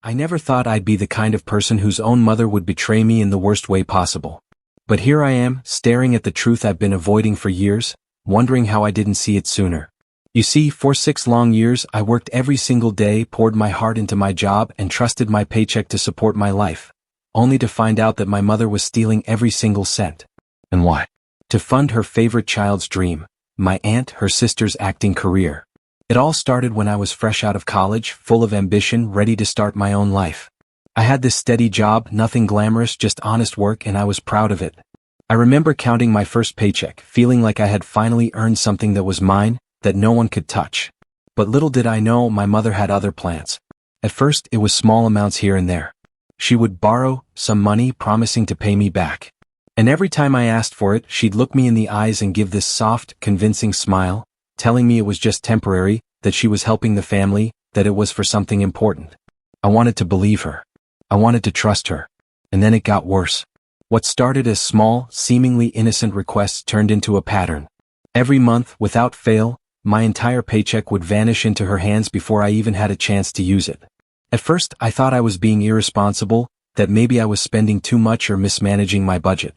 I never thought I'd be the kind of person whose own mother would betray me in the worst way possible. But here I am, staring at the truth I've been avoiding for years, wondering how I didn't see it sooner. You see, for 6 long years I worked every single day, poured my heart into my job, and trusted my paycheck to support my life, only to find out that my mother was stealing every single cent. And why? To fund her favorite child's dream, my aunt, her sister's acting career. It all started when I was fresh out of college, full of ambition, ready to start my own life. I had this steady job, nothing glamorous, just honest work, and I was proud of it. I remember counting my first paycheck, feeling like I had finally earned something that was mine, that no one could touch. But little did I know, my mother had other plans. At first, it was small amounts here and there. She would borrow some money, promising to pay me back. And every time I asked for it, she'd look me in the eyes and give this soft, convincing smile, telling me it was just temporary, that she was helping the family, that it was for something important. I wanted to believe her. I wanted to trust her. And then it got worse. What started as small, seemingly innocent requests turned into a pattern. Every month, without fail, my entire paycheck would vanish into her hands before I even had a chance to use it. At first, I thought I was being irresponsible, that maybe I was spending too much or mismanaging my budget.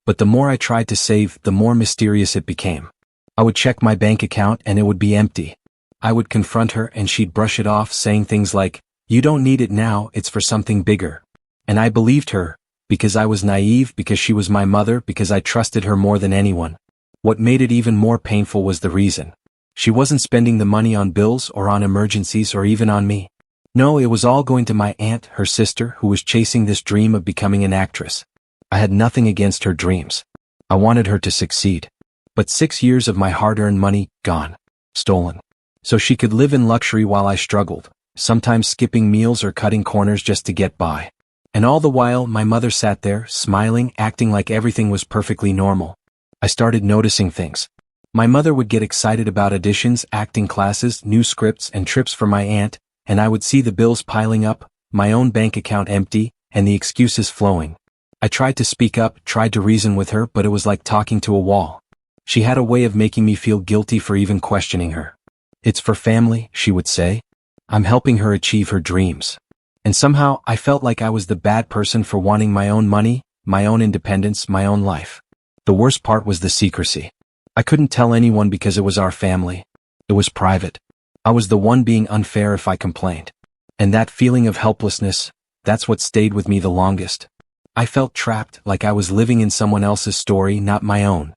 But the more I tried to save, the more mysterious it became. I would check my bank account and it would be empty. I would confront her and she'd brush it off, saying things like, "You don't need it now, it's for something bigger." And I believed her, because I was naive, because she was my mother, because I trusted her more than anyone. What made it even more painful was the reason. She wasn't spending the money on bills or on emergencies or even on me. No, it was all going to my aunt, her sister, who was chasing this dream of becoming an actress. I had nothing against her dreams. I wanted her to succeed. But 6 years of my hard-earned money, gone. Stolen. So she could live in luxury while I struggled, sometimes skipping meals or cutting corners just to get by. And all the while, my mother sat there, smiling, acting like everything was perfectly normal. I started noticing things. My mother would get excited about auditions, acting classes, new scripts, and trips for my aunt, and I would see the bills piling up, my own bank account empty, and the excuses flowing. I tried to speak up, tried to reason with her, but it was like talking to a wall. She had a way of making me feel guilty for even questioning her. "It's for family," she would say. "I'm helping her achieve her dreams." And somehow, I felt like I was the bad person for wanting my own money, my own independence, my own life. The worst part was the secrecy. I couldn't tell anyone because it was our family. It was private. I was the one being unfair if I complained. And that feeling of helplessness, that's what stayed with me the longest. I felt trapped, like I was living in someone else's story, not my own.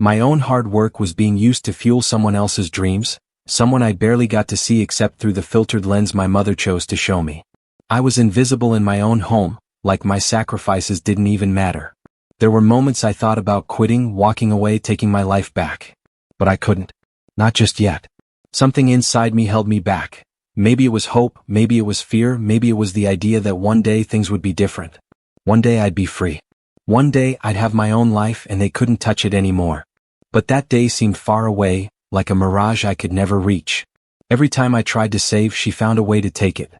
My own hard work was being used to fuel someone else's dreams, someone I barely got to see except through the filtered lens my mother chose to show me. I was invisible in my own home, like my sacrifices didn't even matter. There were moments I thought about quitting, walking away, taking my life back. But I couldn't. Not just yet. Something inside me held me back. Maybe it was hope, maybe it was fear, maybe it was the idea that one day things would be different. One day I'd be free. One day I'd have my own life and they couldn't touch it anymore. But that day seemed far away, like a mirage I could never reach. Every time I tried to save, she found a way to take it.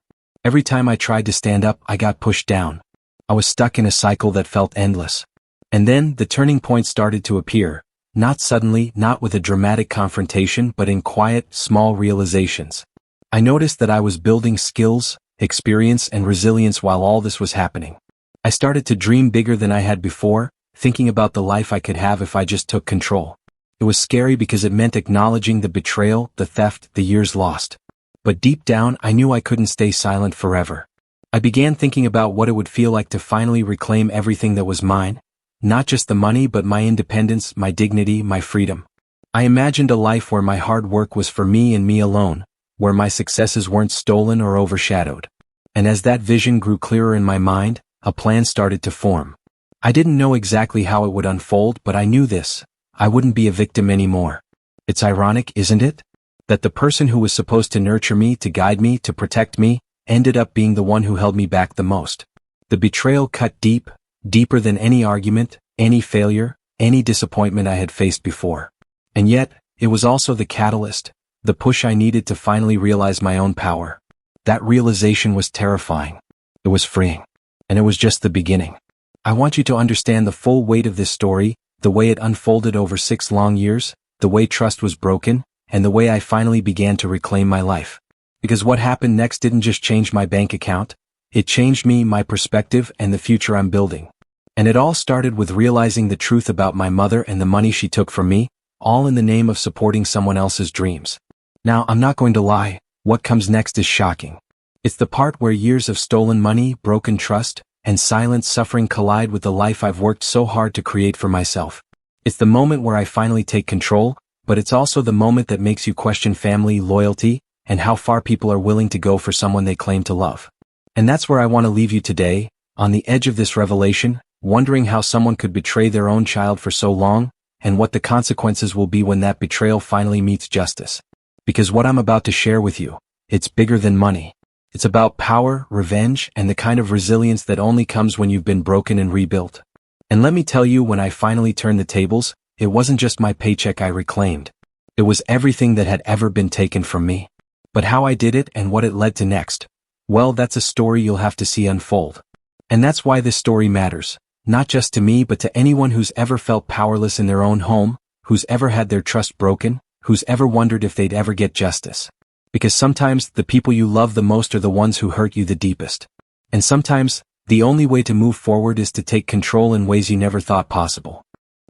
Every time I tried to stand up, I got pushed down. I was stuck in a cycle that felt endless. And then, the turning point started to appear, not suddenly, not with a dramatic confrontation, but in quiet, small realizations. I noticed that I was building skills, experience, and resilience while all this was happening. I started to dream bigger than I had before, thinking about the life I could have if I just took control. It was scary because it meant acknowledging the betrayal, the theft, the years lost. But deep down, I knew I couldn't stay silent forever. I began thinking about what it would feel like to finally reclaim everything that was mine. Not just the money, but my independence, my dignity, my freedom. I imagined a life where my hard work was for me and me alone, where my successes weren't stolen or overshadowed. And as that vision grew clearer in my mind, a plan started to form. I didn't know exactly how it would unfold, but I knew this. I wouldn't be a victim anymore. It's ironic, isn't it? That the person who was supposed to nurture me, to guide me, to protect me, ended up being the one who held me back the most. The betrayal cut deep, deeper than any argument, any failure, any disappointment I had faced before. And yet, it was also the catalyst, the push I needed to finally realize my own power. That realization was terrifying. It was freeing. And it was just the beginning. I want you to understand the full weight of this story, the way it unfolded over 6 long years, the way trust was broken, and the way I finally began to reclaim my life. Because what happened next didn't just change my bank account, It changed me, my perspective, and the future I'm building. And it all started with realizing the truth about my mother and the money she took from me, all in the name of supporting someone else's dreams. Now, I'm not going to lie, what comes next is shocking. It's the part where years of stolen money, broken trust, and silent suffering collide with the life I've worked so hard to create for myself. It's the moment where I finally take control, but it's also the moment that makes you question family, loyalty, and how far people are willing to go for someone they claim to love. And that's where I want to leave you today, on the edge of this revelation, wondering how someone could betray their own child for so long, and what the consequences will be when that betrayal finally meets justice. Because what I'm about to share with you, it's bigger than money. It's about power, revenge, and the kind of resilience that only comes when you've been broken and rebuilt. And let me tell you, when I finally turned the tables, it wasn't just my paycheck I reclaimed. It was everything that had ever been taken from me. But how I did it and what it led to next, well, that's a story you'll have to see unfold. And that's why this story matters, not just to me but to anyone who's ever felt powerless in their own home, who's ever had their trust broken, who's ever wondered if they'd ever get justice. Because sometimes the people you love the most are the ones who hurt you the deepest. And sometimes, the only way to move forward is to take control in ways you never thought possible.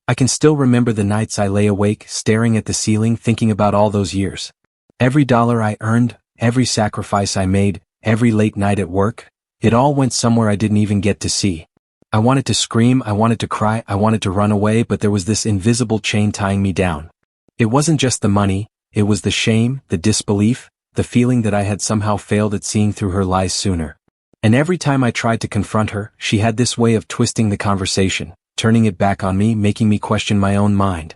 I can still remember the nights I lay awake, staring at the ceiling, thinking about all those years. Every dollar I earned, every sacrifice I made, every late night at work, it all went somewhere I didn't even get to see. I wanted to scream, I wanted to cry, I wanted to run away, but there was this invisible chain tying me down. It wasn't just the money, it was the shame, the disbelief, the feeling that I had somehow failed at seeing through her lies sooner. And every time I tried to confront her, she had this way of twisting the conversation, turning it back on me, making me question my own mind.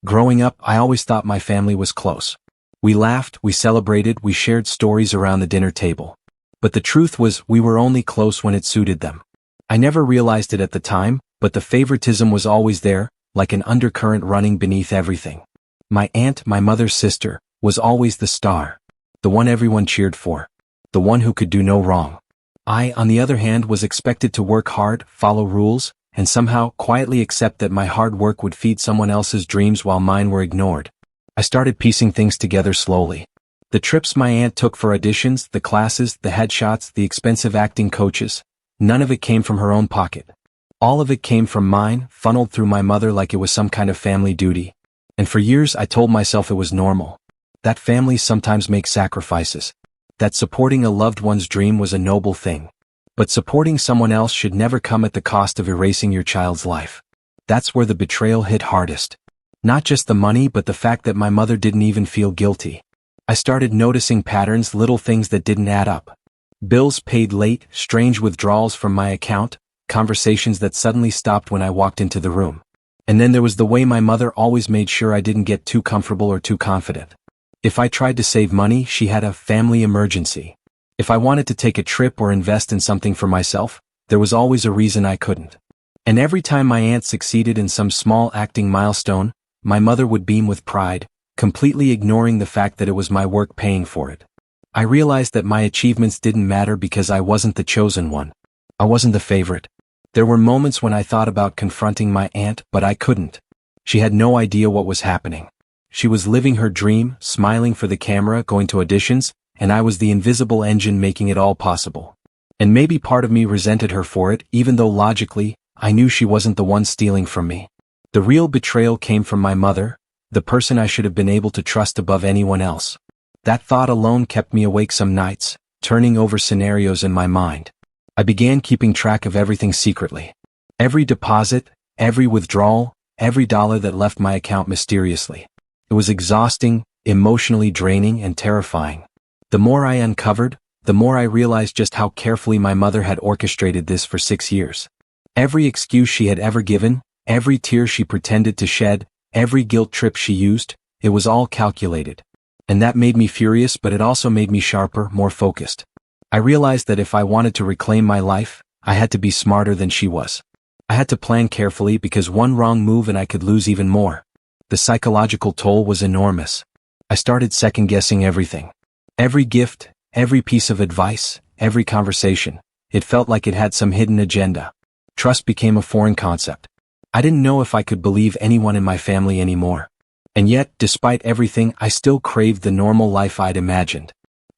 Growing up, I always thought my family was close. We laughed, we celebrated, we shared stories around the dinner table. But the truth was, we were only close when it suited them. I never realized it at the time, but the favoritism was always there, like an undercurrent running beneath everything. My aunt, my mother's sister, was always the star. The one everyone cheered for. The one who could do no wrong. I, on the other hand, was expected to work hard, follow rules, and somehow quietly accept that my hard work would feed someone else's dreams while mine were ignored. I started piecing things together slowly. The trips my aunt took for auditions, the classes, the headshots, the expensive acting coaches, none of it came from her own pocket. All of it came from mine, funneled through my mother like it was some kind of family duty. And for years I told myself it was normal. That families sometimes make sacrifices. That supporting a loved one's dream was a noble thing. But supporting someone else should never come at the cost of erasing your child's life. That's where the betrayal hit hardest. Not just the money but the fact that my mother didn't even feel guilty. I started noticing patterns, little things that didn't add up. Bills paid late, strange withdrawals from my account, conversations that suddenly stopped when I walked into the room. And then there was the way my mother always made sure I didn't get too comfortable or too confident. If I tried to save money, she had a family emergency. If I wanted to take a trip or invest in something for myself, there was always a reason I couldn't. And every time my aunt succeeded in some small acting milestone, my mother would beam with pride, completely ignoring the fact that it was my work paying for it. I realized that my achievements didn't matter because I wasn't the chosen one. I wasn't the favorite. There were moments when I thought about confronting my aunt, but I couldn't. She had no idea what was happening. She was living her dream, smiling for the camera, going to auditions, and I was the invisible engine making it all possible. And maybe part of me resented her for it, even though logically, I knew she wasn't the one stealing from me. The real betrayal came from my mother, the person I should have been able to trust above anyone else. That thought alone kept me awake some nights, turning over scenarios in my mind. I began keeping track of everything secretly. Every deposit, every withdrawal, every dollar that left my account mysteriously. It was exhausting, emotionally draining, and terrifying. The more I uncovered, the more I realized just how carefully my mother had orchestrated this for 6 years. Every excuse she had ever given, every tear she pretended to shed, every guilt trip she used, it was all calculated. And that made me furious, but it also made me sharper, more focused. I realized that if I wanted to reclaim my life, I had to be smarter than she was. I had to plan carefully because one wrong move and I could lose even more. The psychological toll was enormous. I started second-guessing everything. Every gift, every piece of advice, every conversation. It felt like it had some hidden agenda. Trust became a foreign concept. I didn't know if I could believe anyone in my family anymore. And yet, despite everything, I still craved the normal life I'd imagined.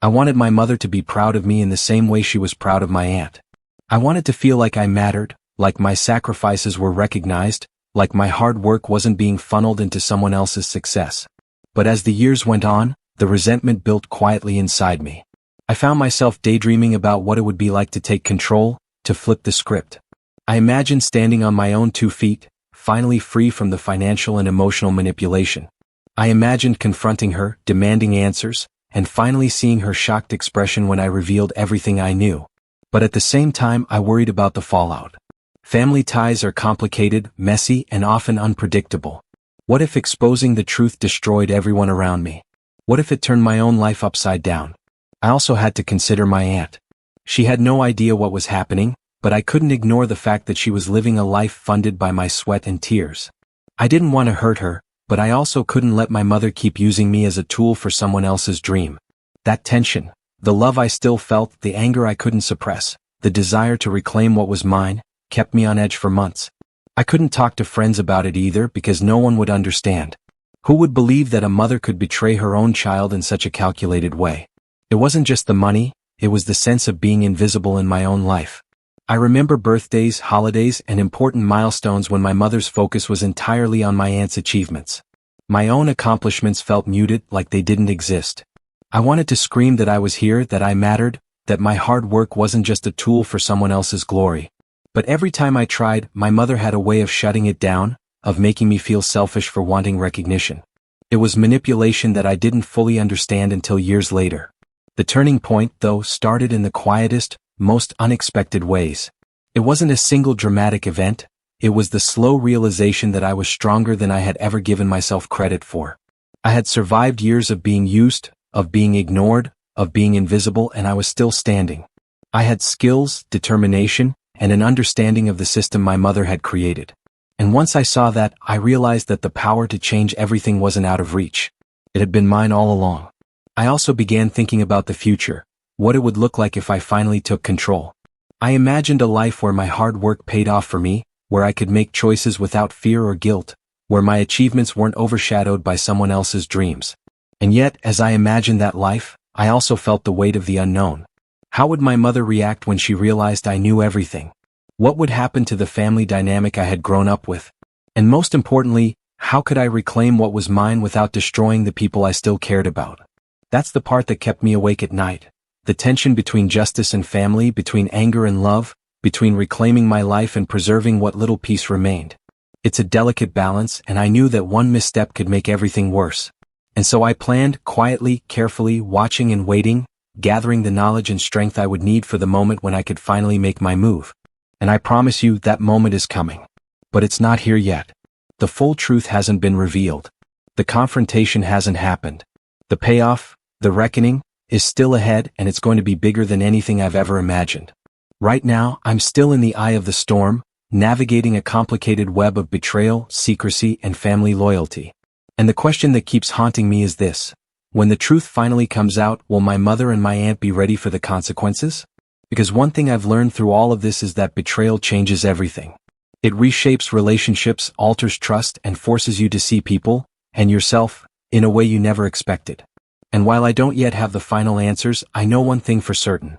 I wanted my mother to be proud of me in the same way she was proud of my aunt. I wanted to feel like I mattered, like my sacrifices were recognized, like my hard work wasn't being funneled into someone else's success. But as the years went on, the resentment built quietly inside me. I found myself daydreaming about what it would be like to take control, to flip the script. I imagined standing on my own 2 feet, finally free from the financial and emotional manipulation. I imagined confronting her, demanding answers, and finally seeing her shocked expression when I revealed everything I knew. But at the same time, I worried about the fallout. Family ties are complicated, messy, and often unpredictable. What if exposing the truth destroyed everyone around me? What if it turned my own life upside down? I also had to consider my aunt. She had no idea what was happening, but I couldn't ignore the fact that she was living a life funded by my sweat and tears. I didn't want to hurt her, but I also couldn't let my mother keep using me as a tool for someone else's dream. That tension, the love I still felt, the anger I couldn't suppress, the desire to reclaim what was mine, kept me on edge for months. I couldn't talk to friends about it either because no one would understand. Who would believe that a mother could betray her own child in such a calculated way? It wasn't just the money, it was the sense of being invisible in my own life. I remember birthdays, holidays, and important milestones when my mother's focus was entirely on my aunt's achievements. My own accomplishments felt muted, like they didn't exist. I wanted to scream that I was here, that I mattered, that my hard work wasn't just a tool for someone else's glory. But every time I tried, my mother had a way of shutting it down, of making me feel selfish for wanting recognition. It was manipulation that I didn't fully understand until years later. The turning point, though, started in the quietest, most unexpected ways. It wasn't a single dramatic event, it was the slow realization that I was stronger than I had ever given myself credit for. I had survived years of being used, of being ignored, of being invisible, and I was still standing. I had skills, determination, and an understanding of the system my mother had created. And once I saw that, I realized that the power to change everything wasn't out of reach. It had been mine all along. I also began thinking about the future, what it would look like if I finally took control. I imagined a life where my hard work paid off for me, where I could make choices without fear or guilt, where my achievements weren't overshadowed by someone else's dreams. And yet, as I imagined that life, I also felt the weight of the unknown. How would my mother react when she realized I knew everything? What would happen to the family dynamic I had grown up with? And most importantly, how could I reclaim what was mine without destroying the people I still cared about? That's the part that kept me awake at night. The tension between justice and family, between anger and love, between reclaiming my life and preserving what little peace remained. It's a delicate balance, and I knew that one misstep could make everything worse. And so I planned, quietly, carefully, watching and waiting, gathering the knowledge and strength I would need for the moment when I could finally make my move. And I promise you that moment is coming. But it's not here yet. The full truth hasn't been revealed. The confrontation hasn't happened. The payoff, the reckoning, is still ahead, and it's going to be bigger than anything I've ever imagined. Right now, I'm still in the eye of the storm, navigating a complicated web of betrayal, secrecy, and family loyalty. And the question that keeps haunting me is this: when the truth finally comes out, will my mother and my aunt be ready for the consequences? Because one thing I've learned through all of this is that betrayal changes everything. It reshapes relationships, alters trust, and forces you to see people, and yourself, in a way you never expected. And while I don't yet have the final answers, I know one thing for certain.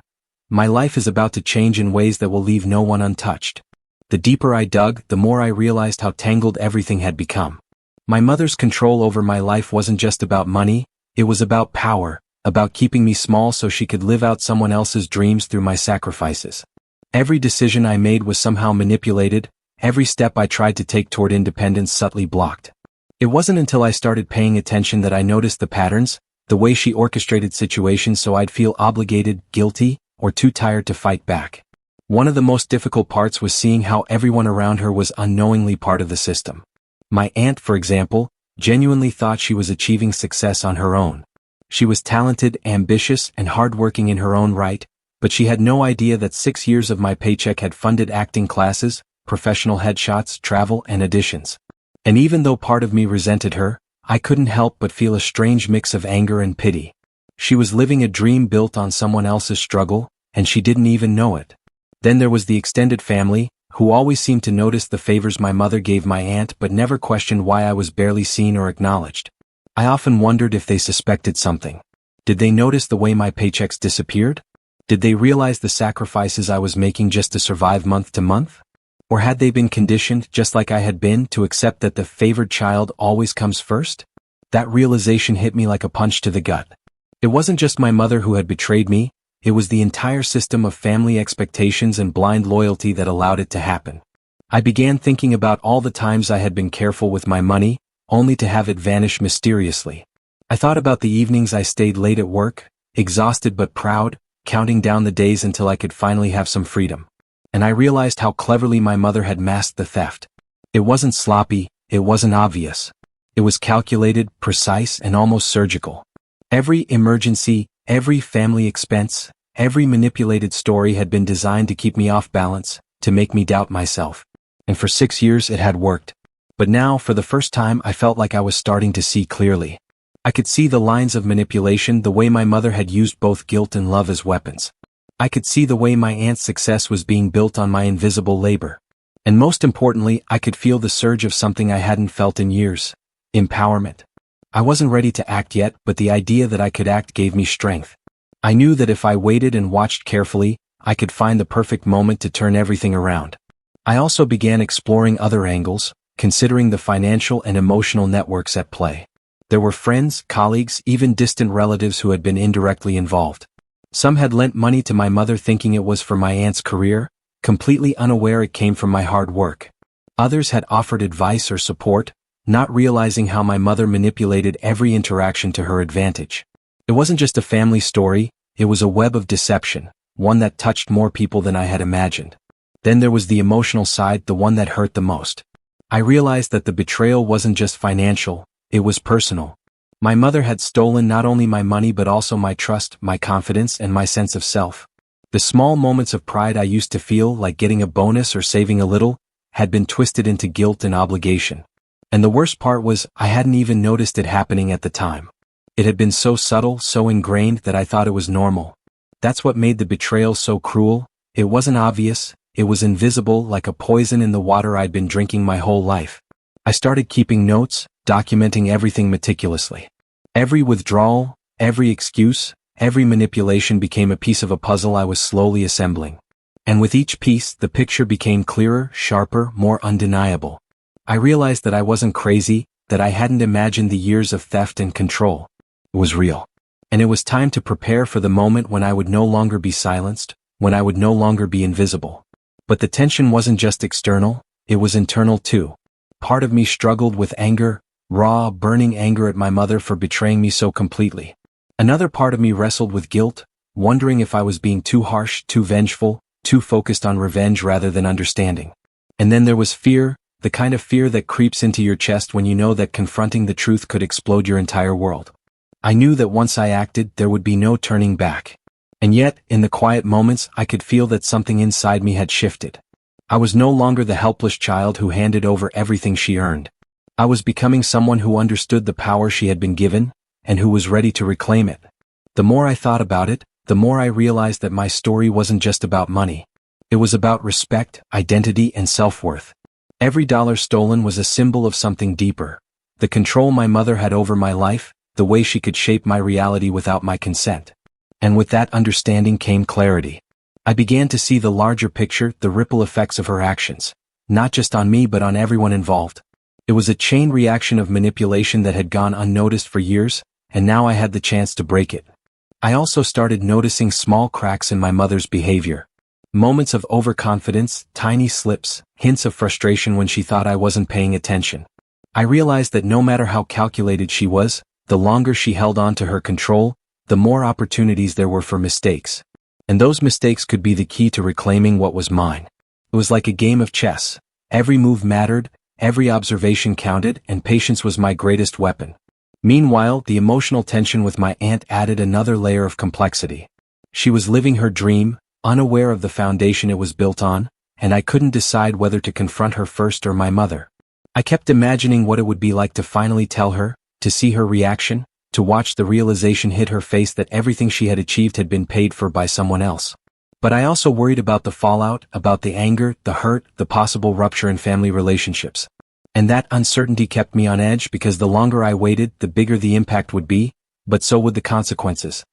My life is about to change in ways that will leave no one untouched. The deeper I dug, the more I realized how tangled everything had become. My mother's control over my life wasn't just about money, it was about power, about keeping me small so she could live out someone else's dreams through my sacrifices. Every decision I made was somehow manipulated, every step I tried to take toward independence subtly blocked. It wasn't until I started paying attention that I noticed the patterns, the way she orchestrated situations so I'd feel obligated, guilty, or too tired to fight back. One of the most difficult parts was seeing how everyone around her was unknowingly part of the system. My aunt, for example, genuinely thought she was achieving success on her own. She was talented, ambitious, and hardworking in her own right, but she had no idea that 6 years of my paycheck had funded acting classes, professional headshots, travel, and auditions. And even though part of me resented her, I couldn't help but feel a strange mix of anger and pity. She was living a dream built on someone else's struggle, and she didn't even know it. Then there was the extended family, who always seemed to notice the favors my mother gave my aunt but never questioned why I was barely seen or acknowledged. I often wondered if they suspected something. Did they notice the way my paychecks disappeared? Did they realize the sacrifices I was making just to survive month to month? Or had they been conditioned, just like I had been, to accept that the favored child always comes first? That realization hit me like a punch to the gut. It wasn't just my mother who had betrayed me, it was the entire system of family expectations and blind loyalty that allowed it to happen. I began thinking about all the times I had been careful with my money, only to have it vanish mysteriously. I thought about the evenings I stayed late at work, exhausted but proud, counting down the days until I could finally have some freedom. And I realized how cleverly my mother had masked the theft. It wasn't sloppy, it wasn't obvious. It was calculated, precise, and almost surgical. Every emergency, every family expense, every manipulated story had been designed to keep me off balance, to make me doubt myself. And for 6 years it had worked. But now, for the first time, I felt like I was starting to see clearly. I could see the lines of manipulation, the way my mother had used both guilt and love as weapons. I could see the way my aunt's success was being built on my invisible labor. And most importantly, I could feel the surge of something I hadn't felt in years: empowerment. I wasn't ready to act yet, but the idea that I could act gave me strength. I knew that if I waited and watched carefully, I could find the perfect moment to turn everything around. I also began exploring other angles, considering the financial and emotional networks at play. There were friends, colleagues, even distant relatives who had been indirectly involved. Some had lent money to my mother thinking it was for my aunt's career, completely unaware it came from my hard work. Others had offered advice or support, not realizing how my mother manipulated every interaction to her advantage. It wasn't just a family story, it was a web of deception, one that touched more people than I had imagined. Then there was the emotional side, the one that hurt the most. I realized that the betrayal wasn't just financial, it was personal. My mother had stolen not only my money but also my trust, my confidence, and my sense of self. The small moments of pride I used to feel, like getting a bonus or saving a little, had been twisted into guilt and obligation. And the worst part was, I hadn't even noticed it happening at the time. It had been so subtle, so ingrained that I thought it was normal. That's what made the betrayal so cruel. It wasn't obvious, it was invisible, like a poison in the water I'd been drinking my whole life. I started keeping notes, documenting everything meticulously. Every withdrawal, every excuse, every manipulation became a piece of a puzzle I was slowly assembling. And with each piece, the picture became clearer, sharper, more undeniable. I realized that I wasn't crazy, that I hadn't imagined the years of theft and control. It was real. And it was time to prepare for the moment when I would no longer be silenced, when I would no longer be invisible. But the tension wasn't just external, it was internal too. Part of me struggled with anger, raw, burning anger at my mother for betraying me so completely. Another part of me wrestled with guilt, wondering if I was being too harsh, too vengeful, too focused on revenge rather than understanding. And then there was fear, the kind of fear that creeps into your chest when you know that confronting the truth could explode your entire world. I knew that once I acted, there would be no turning back. And yet, in the quiet moments, I could feel that something inside me had shifted. I was no longer the helpless child who handed over everything she earned. I was becoming someone who understood the power she had been given, and who was ready to reclaim it. The more I thought about it, the more I realized that my story wasn't just about money. It was about respect, identity, and self-worth. Every dollar stolen was a symbol of something deeper. The control my mother had over my life, the way she could shape my reality without my consent. And with that understanding came clarity. I began to see the larger picture, the ripple effects of her actions. Not just on me but on everyone involved. It was a chain reaction of manipulation that had gone unnoticed for years, and now I had the chance to break it. I also started noticing small cracks in my mother's behavior. Moments of overconfidence, tiny slips, hints of frustration when she thought I wasn't paying attention. I realized that no matter how calculated she was, the longer she held on to her control, the more opportunities there were for mistakes. And those mistakes could be the key to reclaiming what was mine. It was like a game of chess. Every move mattered, every observation counted, and patience was my greatest weapon. Meanwhile, the emotional tension with my aunt added another layer of complexity. She was living her dream, unaware of the foundation it was built on, and I couldn't decide whether to confront her first or my mother. I kept imagining what it would be like to finally tell her, to see her reaction, to watch the realization hit her face that everything she had achieved had been paid for by someone else. But I also worried about the fallout, about the anger, the hurt, the possible rupture in family relationships. And that uncertainty kept me on edge because the longer I waited, the bigger the impact would be, but so would the consequences.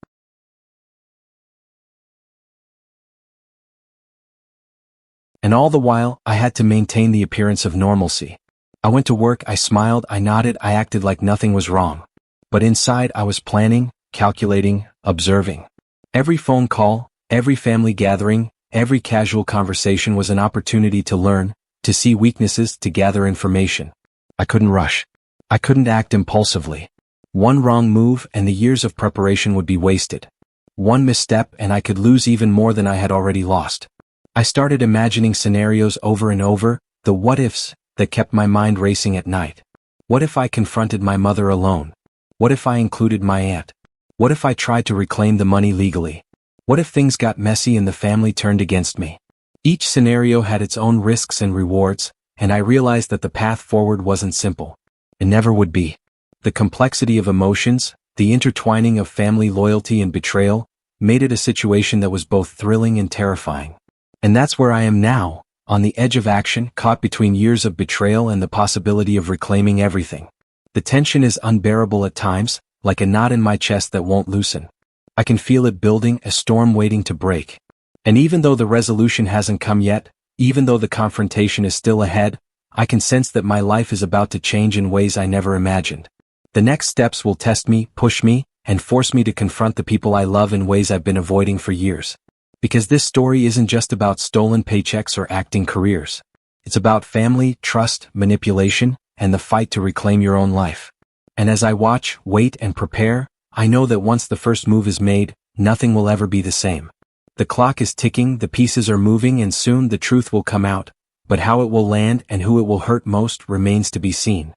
And all the while, I had to maintain the appearance of normalcy. I went to work, I smiled, I nodded, I acted like nothing was wrong. But inside I was planning, calculating, observing. Every phone call, every family gathering, every casual conversation was an opportunity to learn, to see weaknesses, to gather information. I couldn't rush. I couldn't act impulsively. One wrong move and the years of preparation would be wasted. One misstep and I could lose even more than I had already lost. I started imagining scenarios over and over, the what-ifs, that kept my mind racing at night. What if I confronted my mother alone? What if I included my aunt? What if I tried to reclaim the money legally? What if things got messy and the family turned against me? Each scenario had its own risks and rewards, and I realized that the path forward wasn't simple. It never would be. The complexity of emotions, the intertwining of family loyalty and betrayal, made it a situation that was both thrilling and terrifying. And that's where I am now, on the edge of action, caught between years of betrayal and the possibility of reclaiming everything. The tension is unbearable at times, like a knot in my chest that won't loosen. I can feel it building, a storm waiting to break. And even though the resolution hasn't come yet, even though the confrontation is still ahead, I can sense that my life is about to change in ways I never imagined. The next steps will test me, push me, and force me to confront the people I love in ways I've been avoiding for years. Because this story isn't just about stolen paychecks or acting careers. It's about family, trust, manipulation, and the fight to reclaim your own life. And as I watch, wait, and prepare, I know that once the first move is made, nothing will ever be the same. The clock is ticking, the pieces are moving, and soon the truth will come out, but how it will land and who it will hurt most remains to be seen.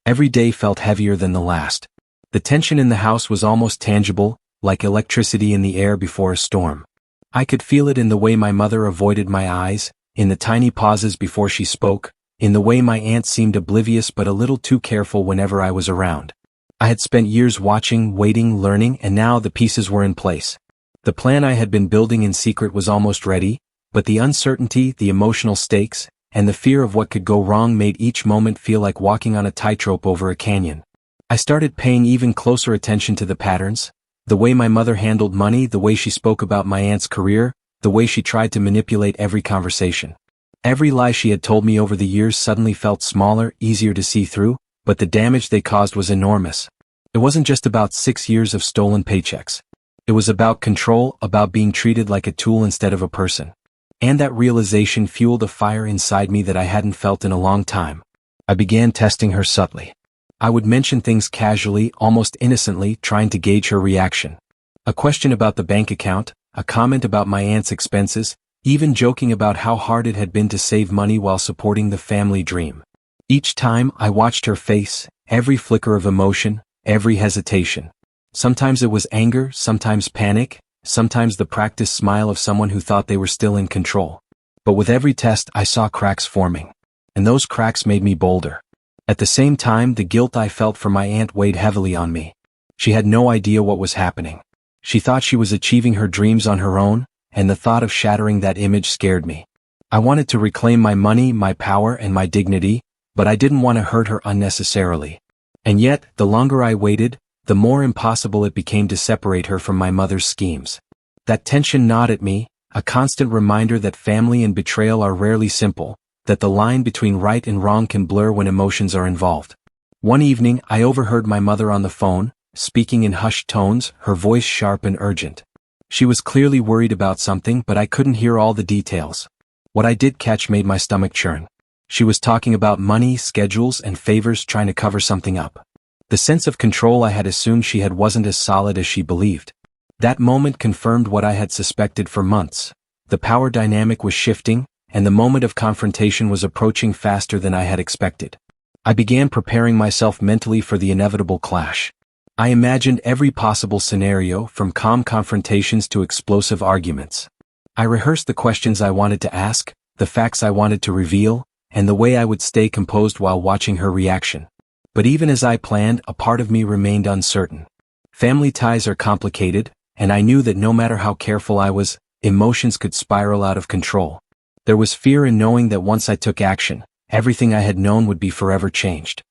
Every day felt heavier than the last. The tension in the house was almost tangible, like electricity in the air before a storm. I could feel it in the way my mother avoided my eyes, in the tiny pauses before she spoke, in the way my aunt seemed oblivious but a little too careful whenever I was around. I had spent years watching, waiting, learning, and now the pieces were in place. The plan I had been building in secret was almost ready, but the uncertainty, the emotional stakes, and the fear of what could go wrong made each moment feel like walking on a tightrope over a canyon. I started paying even closer attention to the patterns. The way my mother handled money, the way she spoke about my aunt's career, the way she tried to manipulate every conversation. Every lie she had told me over the years suddenly felt smaller, easier to see through, but the damage they caused was enormous. It wasn't just about 6 years of stolen paychecks. It was about control, about being treated like a tool instead of a person. And that realization fueled a fire inside me that I hadn't felt in a long time. I began testing her subtly. I would mention things casually, almost innocently, trying to gauge her reaction. A question about the bank account, a comment about my aunt's expenses, even joking about how hard it had been to save money while supporting the family dream. Each time I watched her face, every flicker of emotion, every hesitation. Sometimes it was anger, sometimes panic, sometimes the practiced smile of someone who thought they were still in control. But with every test I saw cracks forming. And those cracks made me bolder. At the same time, the guilt I felt for my aunt weighed heavily on me. She had no idea what was happening. She thought she was achieving her dreams on her own, and the thought of shattering that image scared me. I wanted to reclaim my money, my power, and my dignity, but I didn't want to hurt her unnecessarily. And yet, the longer I waited, the more impossible it became to separate her from my mother's schemes. That tension gnawed at me, a constant reminder that family and betrayal are rarely simple, that the line between right and wrong can blur when emotions are involved. One evening, I overheard my mother on the phone, speaking in hushed tones, her voice sharp and urgent. She was clearly worried about something, but I couldn't hear all the details. What I did catch made my stomach churn. She was talking about money, schedules, and favors, trying to cover something up. The sense of control I had assumed she had wasn't as solid as she believed. That moment confirmed what I had suspected for months. The power dynamic was shifting, and the moment of confrontation was approaching faster than I had expected. I began preparing myself mentally for the inevitable clash. I imagined every possible scenario, from calm confrontations to explosive arguments. I rehearsed the questions I wanted to ask, the facts I wanted to reveal, and the way I would stay composed while watching her reaction. But even as I planned, a part of me remained uncertain. Family ties are complicated, and I knew that no matter how careful I was, emotions could spiral out of control. There was fear in knowing that once I took action, everything I had known would be forever changed.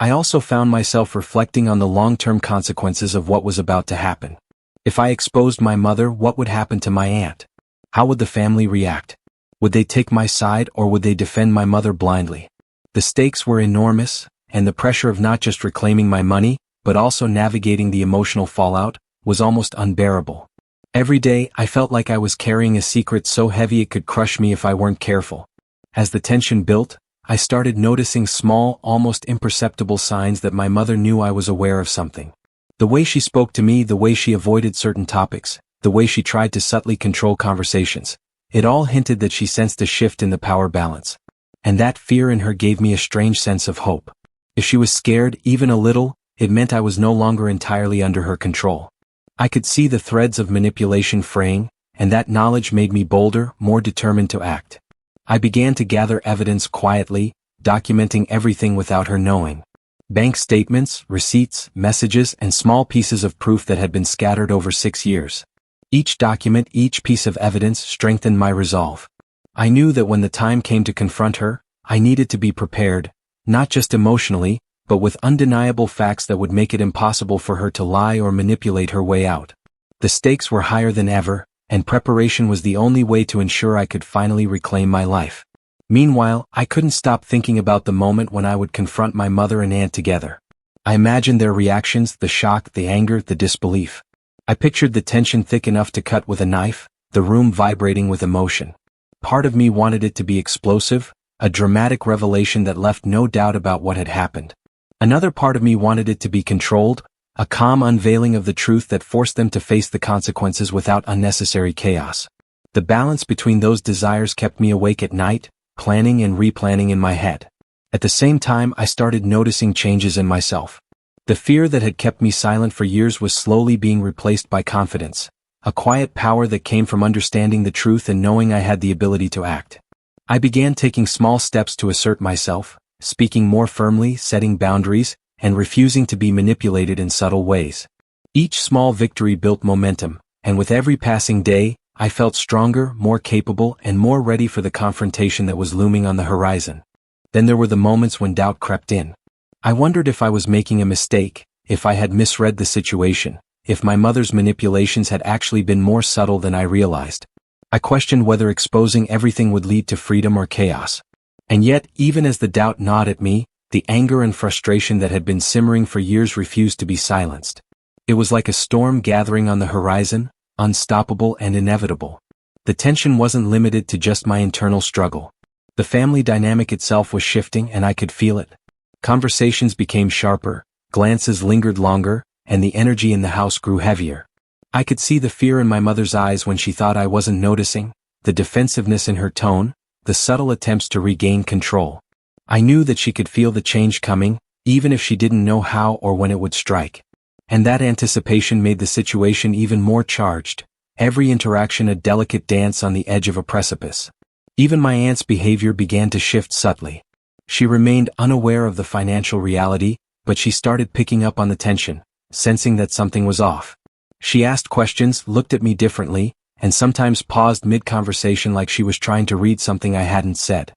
I also found myself reflecting on the long-term consequences of what was about to happen. If I exposed my mother, what would happen to my aunt? How would the family react? Would they take my side or would they defend my mother blindly? The stakes were enormous, and the pressure of not just reclaiming my money, but also navigating the emotional fallout, was almost unbearable. Every day, I felt like I was carrying a secret so heavy it could crush me if I weren't careful. As the tension built, I started noticing small, almost imperceptible signs that my mother knew I was aware of something. The way she spoke to me, the way she avoided certain topics, the way she tried to subtly control conversations, it all hinted that she sensed a shift in the power balance. And that fear in her gave me a strange sense of hope. If she was scared, even a little, it meant I was no longer entirely under her control. I could see the threads of manipulation fraying, and that knowledge made me bolder, more determined to act. I began to gather evidence quietly, documenting everything without her knowing. Bank statements, receipts, messages, and small pieces of proof that had been scattered over 6 years. Each document, each piece of evidence strengthened my resolve. I knew that when the time came to confront her, I needed to be prepared, not just emotionally, but with undeniable facts that would make it impossible for her to lie or manipulate her way out. The stakes were higher than ever, and preparation was the only way to ensure I could finally reclaim my life. Meanwhile, I couldn't stop thinking about the moment when I would confront my mother and aunt together. I imagined their reactions, the shock, the anger, the disbelief. I pictured the tension thick enough to cut with a knife, the room vibrating with emotion. Part of me wanted it to be explosive, a dramatic revelation that left no doubt about what had happened. Another part of me wanted it to be controlled, a calm unveiling of the truth that forced them to face the consequences without unnecessary chaos. The balance between those desires kept me awake at night, planning and replanning in my head. At the same time, I started noticing changes in myself. The fear that had kept me silent for years was slowly being replaced by confidence, a quiet power that came from understanding the truth and knowing I had the ability to act. I began taking small steps to assert myself, speaking more firmly, setting boundaries, and refusing to be manipulated in subtle ways. Each small victory built momentum, and with every passing day, I felt stronger, more capable, and more ready for the confrontation that was looming on the horizon. Then there were the moments when doubt crept in. I wondered if I was making a mistake, if I had misread the situation, if my mother's manipulations had actually been more subtle than I realized. I questioned whether exposing everything would lead to freedom or chaos. And yet, even as the doubt gnawed at me, the anger and frustration that had been simmering for years refused to be silenced. It was like a storm gathering on the horizon, unstoppable and inevitable. The tension wasn't limited to just my internal struggle. The family dynamic itself was shifting and I could feel it. Conversations became sharper, glances lingered longer, and the energy in the house grew heavier. I could see the fear in my mother's eyes when she thought I wasn't noticing, the defensiveness in her tone, the subtle attempts to regain control. I knew that she could feel the change coming, even if she didn't know how or when it would strike. And that anticipation made the situation even more charged, every interaction a delicate dance on the edge of a precipice. Even my aunt's behavior began to shift subtly. She remained unaware of the financial reality, but she started picking up on the tension, sensing that something was off. She asked questions, looked at me differently, and sometimes paused mid-conversation like she was trying to read something I hadn't said.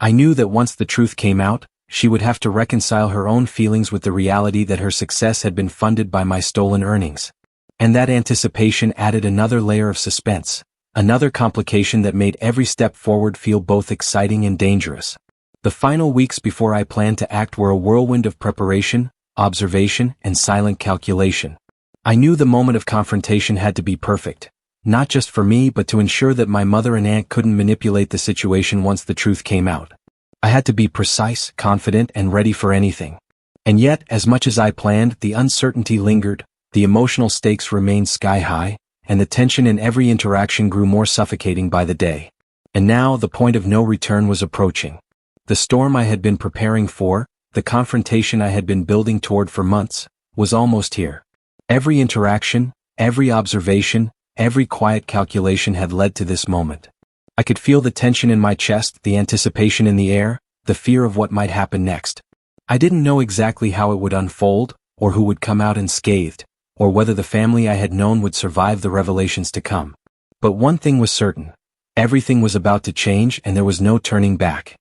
I knew that once the truth came out, she would have to reconcile her own feelings with the reality that her success had been funded by my stolen earnings. And that anticipation added another layer of suspense, another complication that made every step forward feel both exciting and dangerous. The final weeks before I planned to act were a whirlwind of preparation, observation, and silent calculation. I knew the moment of confrontation had to be perfect, not just for me but to ensure that my mother and aunt couldn't manipulate the situation once the truth came out. I had to be precise, confident, and ready for anything. And yet, as much as I planned, the uncertainty lingered, the emotional stakes remained sky-high, and the tension in every interaction grew more suffocating by the day. And now the point of no return was approaching. The storm I had been preparing for, the confrontation I had been building toward for months, was almost here. Every interaction, every observation, every quiet calculation had led to this moment. I could feel the tension in my chest, the anticipation in the air, the fear of what might happen next. I didn't know exactly how it would unfold, or who would come out unscathed, or whether the family I had known would survive the revelations to come. But one thing was certain. Everything was about to change and there was no turning back.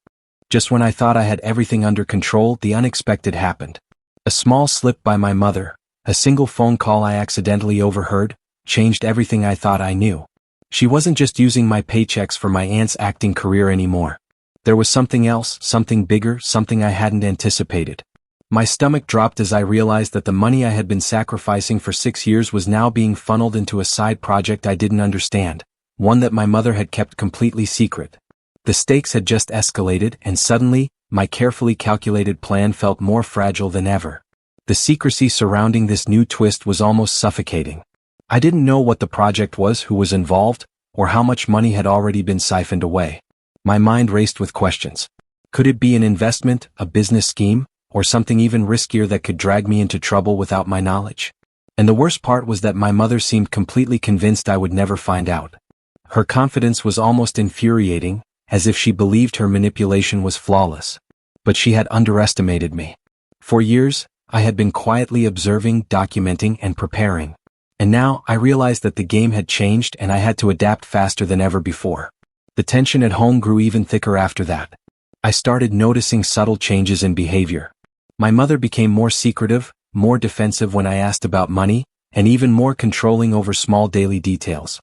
Just when I thought I had everything under control, the unexpected happened. A small slip by my mother, a single phone call I accidentally overheard, changed everything I thought I knew. She wasn't just using my paychecks for my aunt's acting career anymore. There was something else, something bigger, something I hadn't anticipated. My stomach dropped as I realized that the money I had been sacrificing for 6 years was now being funneled into a side project I didn't understand, one that my mother had kept completely secret. The stakes had just escalated, and suddenly, my carefully calculated plan felt more fragile than ever. The secrecy surrounding this new twist was almost suffocating. I didn't know what the project was, who was involved, or how much money had already been siphoned away. My mind raced with questions. Could it be an investment, a business scheme, or something even riskier that could drag me into trouble without my knowledge? And the worst part was that my mother seemed completely convinced I would never find out. Her confidence was almost infuriating, as if she believed her manipulation was flawless. But she had underestimated me. For years, I had been quietly observing, documenting, and preparing. And now, I realized that the game had changed and I had to adapt faster than ever before. The tension at home grew even thicker after that. I started noticing subtle changes in behavior. My mother became more secretive, more defensive when I asked about money, and even more controlling over small daily details.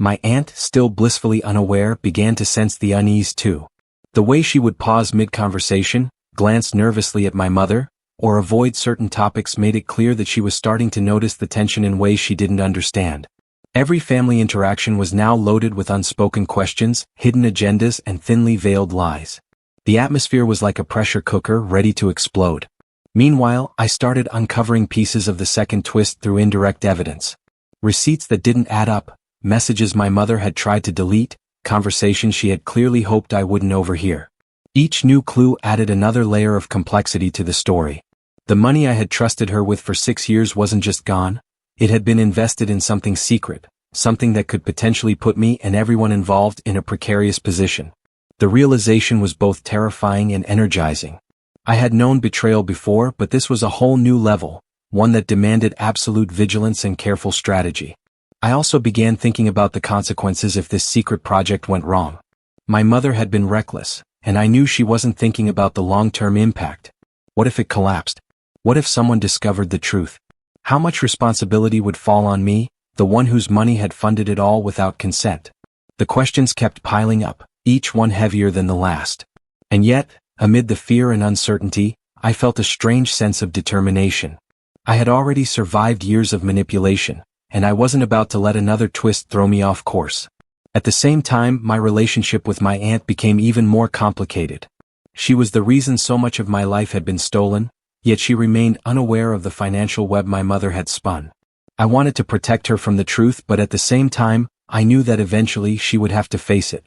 My aunt, still blissfully unaware, began to sense the unease too. The way she would pause mid-conversation, glance nervously at my mother, or avoid certain topics made it clear that she was starting to notice the tension in ways she didn't understand. Every family interaction was now loaded with unspoken questions, hidden agendas, and thinly veiled lies. The atmosphere was like a pressure cooker ready to explode. Meanwhile, I started uncovering pieces of the second twist through indirect evidence. Receipts that didn't add up, messages my mother had tried to delete, conversations she had clearly hoped I wouldn't overhear. Each new clue added another layer of complexity to the story. The money I had trusted her with for 6 years wasn't just gone, it had been invested in something secret, something that could potentially put me and everyone involved in a precarious position. The realization was both terrifying and energizing. I had known betrayal before, but this was a whole new level, one that demanded absolute vigilance and careful strategy. I also began thinking about the consequences if this secret project went wrong. My mother had been reckless, and I knew she wasn't thinking about the long-term impact. What if it collapsed? What if someone discovered the truth? How much responsibility would fall on me, the one whose money had funded it all without consent? The questions kept piling up, each one heavier than the last. And yet, amid the fear and uncertainty, I felt a strange sense of determination. I had already survived years of manipulation, and I wasn't about to let another twist throw me off course. At the same time, my relationship with my aunt became even more complicated. She was the reason so much of my life had been stolen, yet she remained unaware of the financial web my mother had spun. I wanted to protect her from the truth, but at the same time, I knew that eventually she would have to face it.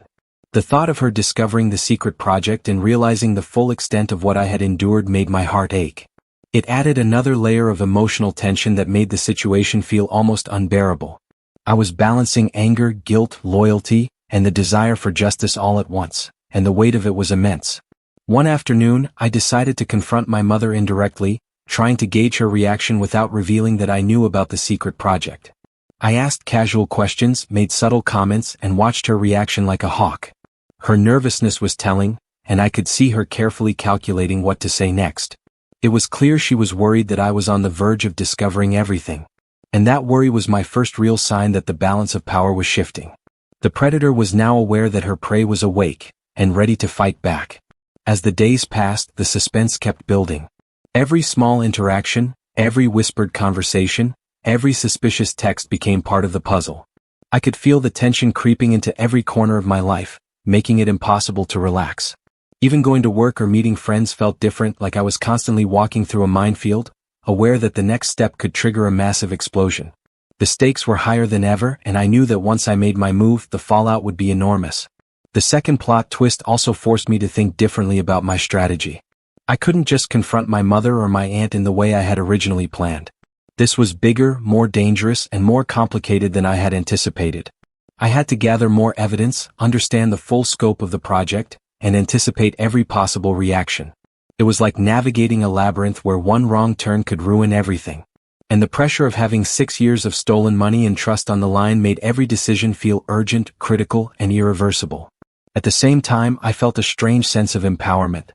The thought of her discovering the secret project and realizing the full extent of what I had endured made my heart ache. It added another layer of emotional tension that made the situation feel almost unbearable. I was balancing anger, guilt, loyalty, and the desire for justice all at once, and the weight of it was immense. One afternoon, I decided to confront my mother indirectly, trying to gauge her reaction without revealing that I knew about the secret project. I asked casual questions, made subtle comments, and watched her reaction like a hawk. Her nervousness was telling, and I could see her carefully calculating what to say next. It was clear she was worried that I was on the verge of discovering everything. And that worry was my first real sign that the balance of power was shifting. The predator was now aware that her prey was awake, and ready to fight back. As the days passed, the suspense kept building. Every small interaction, every whispered conversation, every suspicious text became part of the puzzle. I could feel the tension creeping into every corner of my life, making it impossible to relax. Even going to work or meeting friends felt different, like I was constantly walking through a minefield, aware that the next step could trigger a massive explosion. The stakes were higher than ever, and I knew that once I made my move, the fallout would be enormous. The second plot twist also forced me to think differently about my strategy. I couldn't just confront my mother or my aunt in the way I had originally planned. This was bigger, more dangerous, and more complicated than I had anticipated. I had to gather more evidence, understand the full scope of the project, and anticipate every possible reaction. It was like navigating a labyrinth where one wrong turn could ruin everything. And the pressure of having 6 years of stolen money and trust on the line made every decision feel urgent, critical, and irreversible. At the same time, I felt a strange sense of empowerment.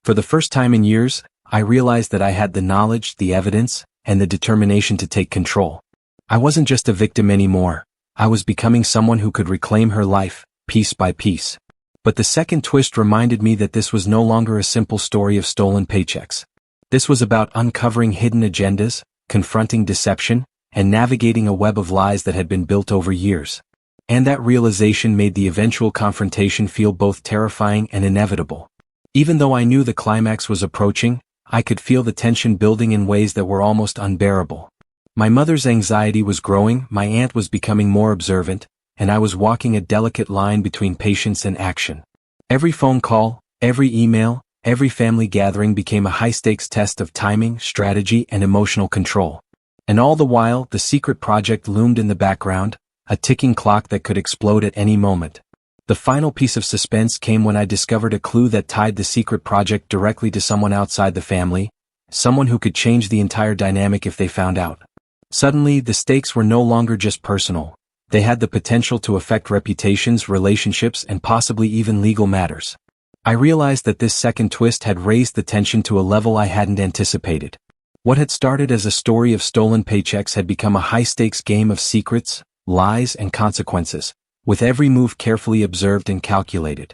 For the first time in years, I realized that I had the knowledge, the evidence, and the determination to take control. I wasn't just a victim anymore. I was becoming someone who could reclaim her life, piece by piece. But the second twist reminded me that this was no longer a simple story of stolen paychecks. This was about uncovering hidden agendas, confronting deception, and navigating a web of lies that had been built over years. And that realization made the eventual confrontation feel both terrifying and inevitable. Even though I knew the climax was approaching, I could feel the tension building in ways that were almost unbearable. My mother's anxiety was growing, my aunt was becoming more observant, and I was walking a delicate line between patience and action. Every phone call, every email, every family gathering became a high-stakes test of timing, strategy, and emotional control. And all the while, the secret project loomed in the background, a ticking clock that could explode at any moment. The final piece of suspense came when I discovered a clue that tied the secret project directly to someone outside the family, someone who could change the entire dynamic if they found out. Suddenly, the stakes were no longer just personal. They had the potential to affect reputations, relationships, and possibly even legal matters. I realized that this second twist had raised the tension to a level I hadn't anticipated. What had started as a story of stolen paychecks had become a high-stakes game of secrets, lies, and consequences, with every move carefully observed and calculated.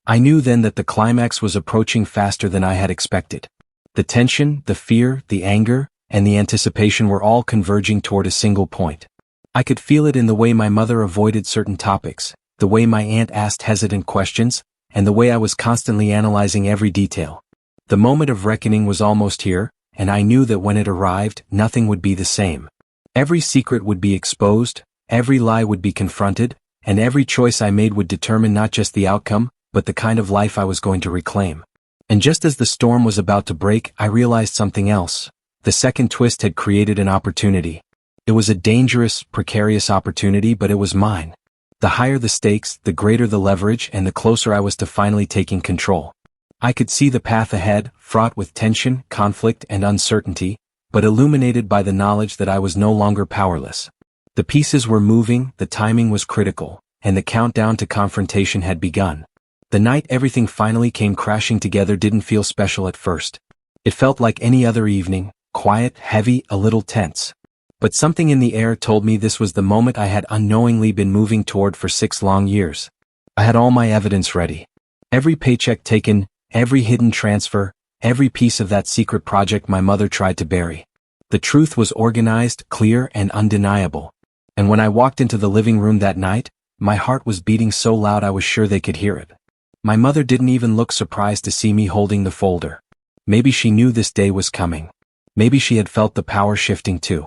I knew then that the climax was approaching faster than I had expected. The tension, the fear, the anger, and the anticipation were all converging toward a single point. I could feel it in the way my mother avoided certain topics, the way my aunt asked hesitant questions, and the way I was constantly analyzing every detail. The moment of reckoning was almost here, and I knew that when it arrived, nothing would be the same. Every secret would be exposed, every lie would be confronted, and every choice I made would determine not just the outcome, but the kind of life I was going to reclaim. And just as the storm was about to break, I realized something else. The second twist had created an opportunity. It was a dangerous, precarious opportunity, but it was mine. The higher the stakes, the greater the leverage, and the closer I was to finally taking control. I could see the path ahead, fraught with tension, conflict, and uncertainty, but illuminated by the knowledge that I was no longer powerless. The pieces were moving, the timing was critical, and the countdown to confrontation had begun. The night everything finally came crashing together didn't feel special at first. It felt like any other evening, quiet, heavy, a little tense. But something in the air told me this was the moment I had unknowingly been moving toward for 6 long years. I had all my evidence ready. Every paycheck taken, every hidden transfer, every piece of that secret project my mother tried to bury. The truth was organized, clear, and undeniable. And when I walked into the living room that night, my heart was beating so loud I was sure they could hear it. My mother didn't even look surprised to see me holding the folder. Maybe she knew this day was coming. Maybe she had felt the power shifting too.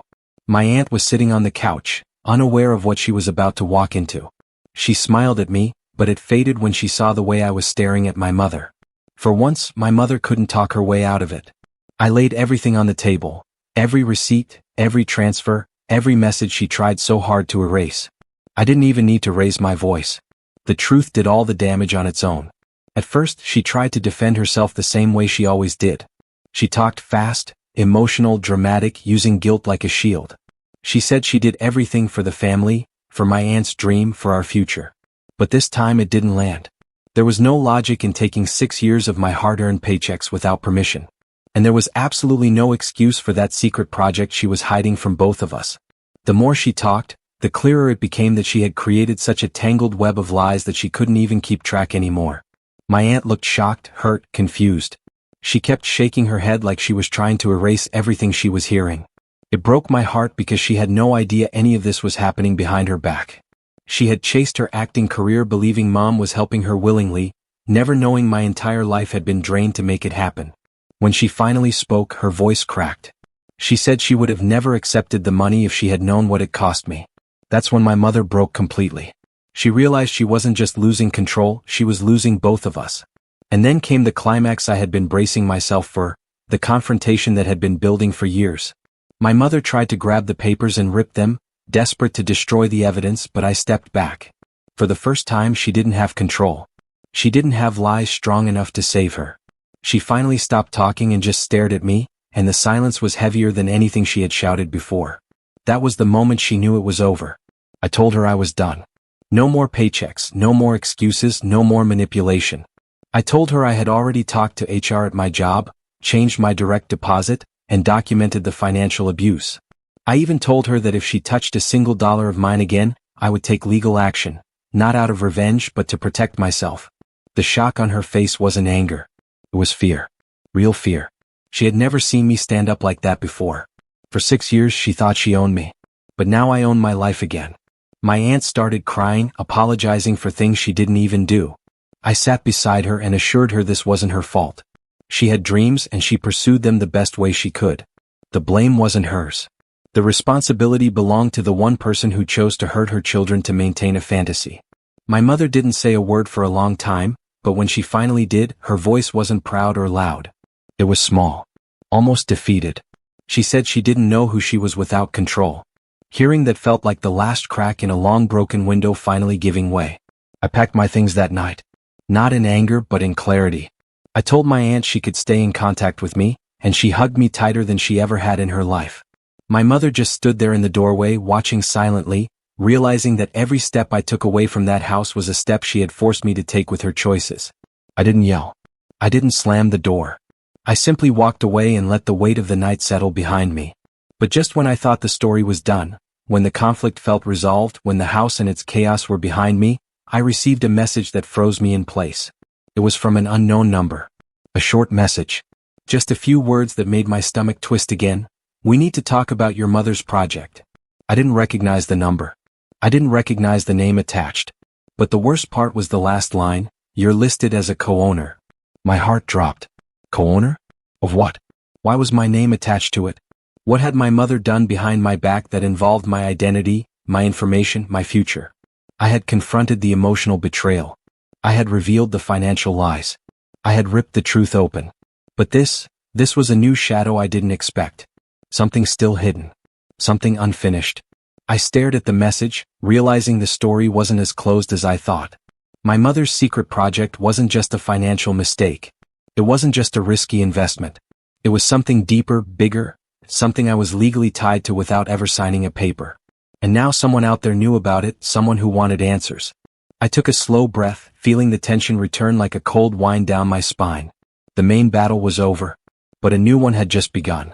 My aunt was sitting on the couch, unaware of what she was about to walk into. She smiled at me, but it faded when she saw the way I was staring at my mother. For once, my mother couldn't talk her way out of it. I laid everything on the table. Every receipt, every transfer, every message she tried so hard to erase. I didn't even need to raise my voice. The truth did all the damage on its own. At first, she tried to defend herself the same way she always did. She talked fast, emotional, dramatic, using guilt like a shield. She said she did everything for the family, for my aunt's dream, for our future. But this time it didn't land. There was no logic in taking 6 years of my hard-earned paychecks without permission. And there was absolutely no excuse for that secret project she was hiding from both of us. The more she talked, the clearer it became that she had created such a tangled web of lies that she couldn't even keep track anymore. My aunt looked shocked, hurt, confused. She kept shaking her head like she was trying to erase everything she was hearing. It broke my heart because she had no idea any of this was happening behind her back. She had chased her acting career believing Mom was helping her willingly, never knowing my entire life had been drained to make it happen. When she finally spoke, her voice cracked. She said she would have never accepted the money if she had known what it cost me. That's when my mother broke completely. She realized she wasn't just losing control, she was losing both of us. And then came the climax I had been bracing myself for, the confrontation that had been building for years. My mother tried to grab the papers and rip them, desperate to destroy the evidence, but I stepped back. For the first time, she didn't have control. She didn't have lies strong enough to save her. She finally stopped talking and just stared at me, and the silence was heavier than anything she had shouted before. That was the moment she knew it was over. I told her I was done. No more paychecks, no more excuses, no more manipulation. I told her I had already talked to HR at my job, changed my direct deposit, and documented the financial abuse. I even told her that if she touched a single dollar of mine again, I would take legal action, not out of revenge but to protect myself. The shock on her face wasn't anger. It was fear. Real fear. She had never seen me stand up like that before. For 6 years she thought she owned me. But now I own my life again. My aunt started crying, apologizing for things she didn't even do. I sat beside her and assured her this wasn't her fault. She had dreams and she pursued them the best way she could. The blame wasn't hers. The responsibility belonged to the one person who chose to hurt her children to maintain a fantasy. My mother didn't say a word for a long time, but when she finally did, her voice wasn't proud or loud. It was small. Almost defeated. She said she didn't know who she was without control. Hearing that felt like the last crack in a long broken window finally giving way. I packed my things that night. Not in anger but in clarity. I told my aunt she could stay in contact with me, and she hugged me tighter than she ever had in her life. My mother just stood there in the doorway watching silently, realizing that every step I took away from that house was a step she had forced me to take with her choices. I didn't yell. I didn't slam the door. I simply walked away and let the weight of the night settle behind me. But just when I thought the story was done, when the conflict felt resolved, when the house and its chaos were behind me, I received a message that froze me in place. It was from an unknown number. A short message. Just a few words that made my stomach twist again. We need to talk about your mother's project. I didn't recognize the number. I didn't recognize the name attached. But the worst part was the last line, you're listed as a co-owner. My heart dropped. Co-owner? Of what? Why was my name attached to it? What had my mother done behind my back that involved my identity, my information, my future? I had confronted the emotional betrayal. I had revealed the financial lies. I had ripped the truth open. But this was a new shadow I didn't expect. Something still hidden. Something unfinished. I stared at the message, realizing the story wasn't as closed as I thought. My mother's secret project wasn't just a financial mistake. It wasn't just a risky investment. It was something deeper, bigger, something I was legally tied to without ever signing a paper. And now someone out there knew about it, someone who wanted answers. I took a slow breath, feeling the tension return like a cold wind down my spine. The main battle was over, but a new one had just begun.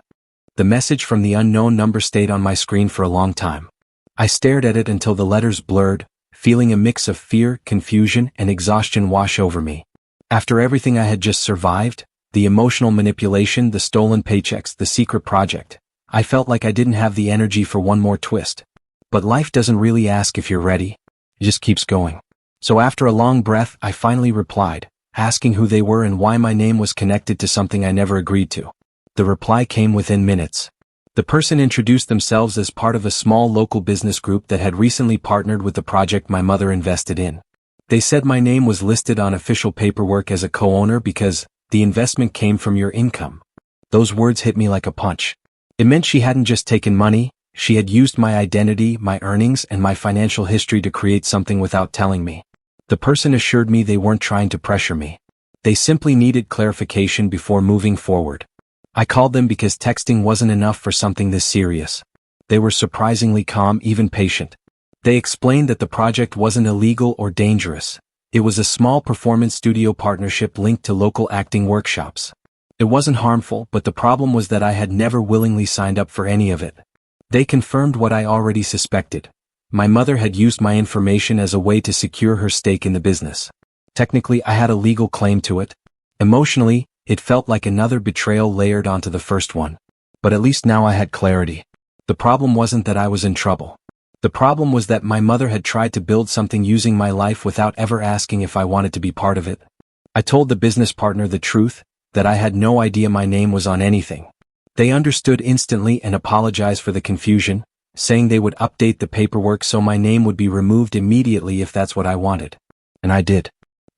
The message from the unknown number stayed on my screen for a long time. I stared at it until the letters blurred, feeling a mix of fear, confusion, and exhaustion wash over me. After everything I had just survived, the emotional manipulation, the stolen paychecks, the secret project, I felt like I didn't have the energy for one more twist. But life doesn't really ask if you're ready. It just keeps going. So after a long breath, I finally replied, asking who they were and why my name was connected to something I never agreed to. The reply came within minutes. The person introduced themselves as part of a small local business group that had recently partnered with the project my mother invested in. They said my name was listed on official paperwork as a co-owner because the investment came from your income. Those words hit me like a punch. It meant she hadn't just taken money, she had used my identity, my earnings, and my financial history to create something without telling me. The person assured me they weren't trying to pressure me. They simply needed clarification before moving forward. I called them because texting wasn't enough for something this serious. They were surprisingly calm, even patient. They explained that the project wasn't illegal or dangerous. It was a small performance studio partnership linked to local acting workshops. It wasn't harmful, but the problem was that I had never willingly signed up for any of it. They confirmed what I already suspected. My mother had used my information as a way to secure her stake in the business. Technically, I had a legal claim to it. Emotionally, it felt like another betrayal layered onto the first one. But at least now I had clarity. The problem wasn't that I was in trouble. The problem was that my mother had tried to build something using my life without ever asking if I wanted to be part of it. I told the business partner the truth, that I had no idea my name was on anything. They understood instantly and apologized for the confusion, saying they would update the paperwork so my name would be removed immediately if that's what I wanted. And I did.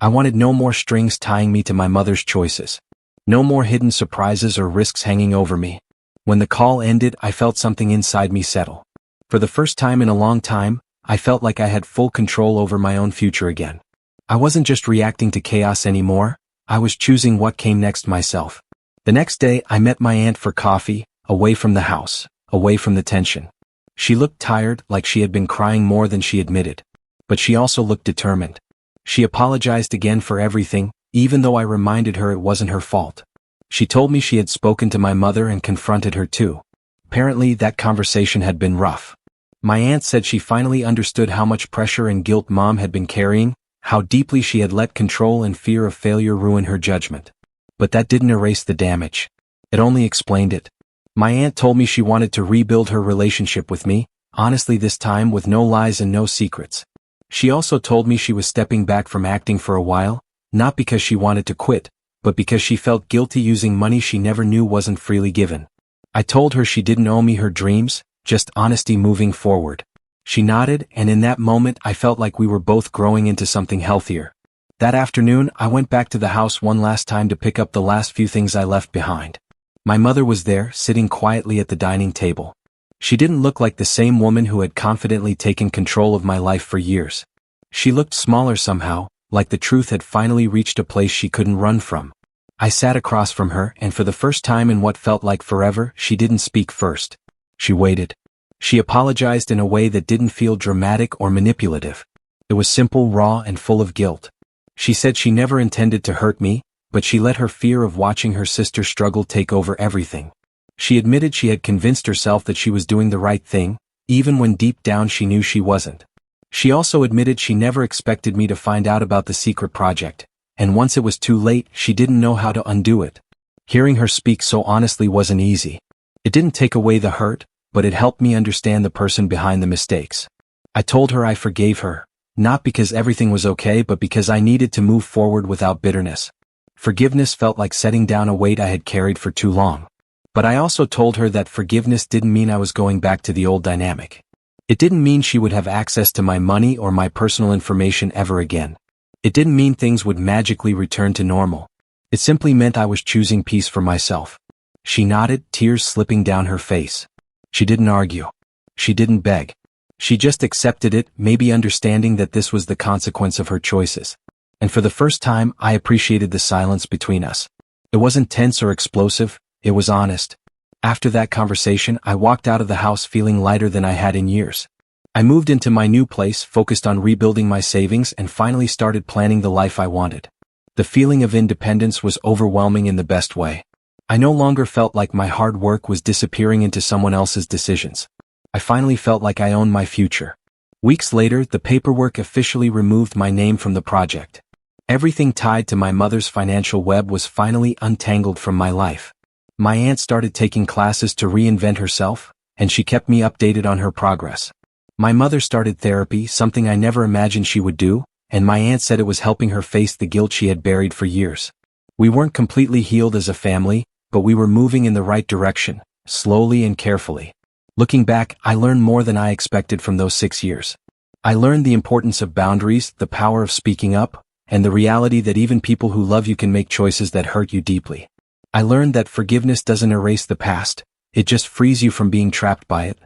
I wanted no more strings tying me to my mother's choices. No more hidden surprises or risks hanging over me. When the call ended, I felt something inside me settle. For the first time in a long time, I felt like I had full control over my own future again. I wasn't just reacting to chaos anymore, I was choosing what came next myself. The next day, I met my aunt for coffee, away from the house, away from the tension. She looked tired, like she had been crying more than she admitted. But she also looked determined. She apologized again for everything, even though I reminded her it wasn't her fault. She told me she had spoken to my mother and confronted her too. Apparently that conversation had been rough. My aunt said she finally understood how much pressure and guilt Mom had been carrying, how deeply she had let control and fear of failure ruin her judgment. But that didn't erase the damage. It only explained it. My aunt told me she wanted to rebuild her relationship with me, honestly this time with no lies and no secrets. She also told me she was stepping back from acting for a while, not because she wanted to quit, but because she felt guilty using money she never knew wasn't freely given. I told her she didn't owe me her dreams, just honesty moving forward. She nodded, and in that moment I felt like we were both growing into something healthier. That afternoon, I went back to the house one last time to pick up the last few things I left behind. My mother was there, sitting quietly at the dining table. She didn't look like the same woman who had confidently taken control of my life for years. She looked smaller somehow, like the truth had finally reached a place she couldn't run from. I sat across from her, and for the first time in what felt like forever, she didn't speak first. She waited. She apologized in a way that didn't feel dramatic or manipulative. It was simple, raw, and full of guilt. She said she never intended to hurt me, but she let her fear of watching her sister struggle take over everything. She admitted she had convinced herself that she was doing the right thing, even when deep down she knew she wasn't. She also admitted she never expected me to find out about the secret project, and once it was too late, she didn't know how to undo it. Hearing her speak so honestly wasn't easy. It didn't take away the hurt, but it helped me understand the person behind the mistakes. I told her I forgave her, not because everything was okay but because I needed to move forward without bitterness. Forgiveness felt like setting down a weight I had carried for too long. But I also told her that forgiveness didn't mean I was going back to the old dynamic. It didn't mean she would have access to my money or my personal information ever again. It didn't mean things would magically return to normal. It simply meant I was choosing peace for myself. She nodded, tears slipping down her face. She didn't argue. She didn't beg. She just accepted it, maybe understanding that this was the consequence of her choices. And for the first time, I appreciated the silence between us. It wasn't tense or explosive, it was honest. After that conversation, I walked out of the house feeling lighter than I had in years. I moved into my new place, focused on rebuilding my savings, and finally started planning the life I wanted. The feeling of independence was overwhelming in the best way. I no longer felt like my hard work was disappearing into someone else's decisions. I finally felt like I owned my future. Weeks later, the paperwork officially removed my name from the project. Everything tied to my mother's financial web was finally untangled from my life. My aunt started taking classes to reinvent herself, and she kept me updated on her progress. My mother started therapy, something I never imagined she would do, and my aunt said it was helping her face the guilt she had buried for years. We weren't completely healed as a family, but we were moving in the right direction, slowly and carefully. Looking back, I learned more than I expected from those 6 years. I learned the importance of boundaries, the power of speaking up, and the reality that even people who love you can make choices that hurt you deeply. I learned that forgiveness doesn't erase the past, it just frees you from being trapped by it.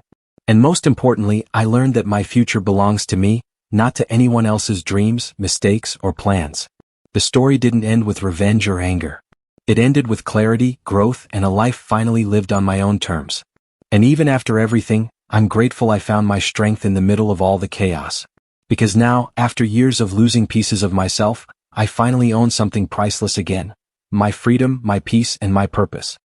And most importantly, I learned that my future belongs to me, not to anyone else's dreams, mistakes, or plans. The story didn't end with revenge or anger. It ended with clarity, growth, and a life finally lived on my own terms. And even after everything, I'm grateful I found my strength in the middle of all the chaos. Because now, after years of losing pieces of myself, I finally own something priceless again. My freedom, my peace, and my purpose.